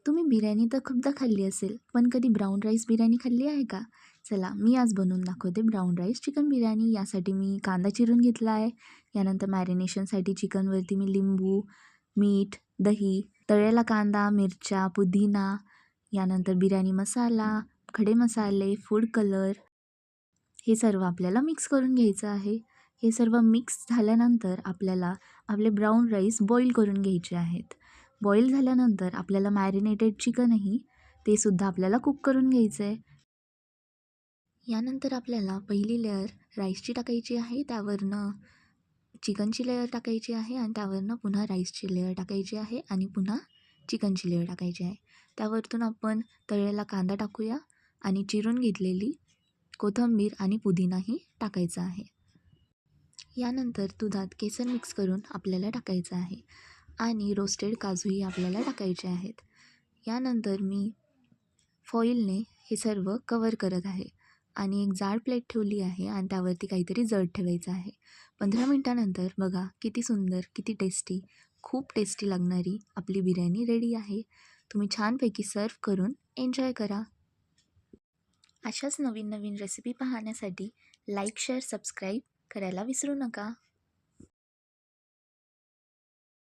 तुम्ही बिर्याणी तर खूपदा खाल्ली असेल, पण कधी ब्राऊन राईस बिर्याणी खाल्ली आहे का? चला, मी आज बनवून दाखवते ब्राऊन राईस चिकन बिर्याणी. यासाठी मी कांदा चिरून घेतला आहे. यानंतर मॅरिनेशनसाठी चिकनवरती मी लिंबू, मीठ, दही, तळलेला कांदा, मिरच्या, पुदिना, यानंतर बिर्याणी मसाला, खडे मसाले, फूड कलर हे सर्व आपल्याला मिक्स करून घ्यायचं आहे. हे सर्व मिक्स झाल्यानंतर आपल्याला आपले ब्राऊन राईस बॉईल करून घ्यायचे आहेत. बॉईल झाल्यानंतर आपल्याला मॅरिनेटेड चिकनही ते सुद्धा आपल्याला कुक करून घ्यायचं आहे. यानंतर आपल्याला पहिली लेअर राईसची टाकायची आहे, त्यावरनं चिकनची लेअर टाकायची आहे आणि त्यावरनं पुन्हा राईसची लेअर टाकायची आहे आणि पुन्हा चिकनची लेअर टाकायची आहे. त्यावरतून आपण तळलेला कांदा टाकूया आणि चिरून घेतलेली कोथिंबीर आणि पुदिनाही टाकायचा आहे. यानंतर दुधात केसर मिक्स करून आपल्याला टाकायचं आहे आणि रोस्टेड काजूही आपल्याला टाकायचे आहेत. यानंतर मी फॉईलने हे सर्व कवर करत आहे आणि एक जाड प्लेट ठेवली आहे आणि त्यावरती काहीतरी जड ठेवायचं आहे. 15 मिनटानंतर बघा किती सुंदर, किती टेस्टी, खूप टेस्टी लागणारी आपली बिर्याणी रेडी आहे. तुम्ही छानपैकी सर्व करून एन्जॉय करा. अशाच नवीन नवीन रेसिपी पाहण्यासाठी लाईक, शेअर, सबस्क्राईब करायला विसरू नका.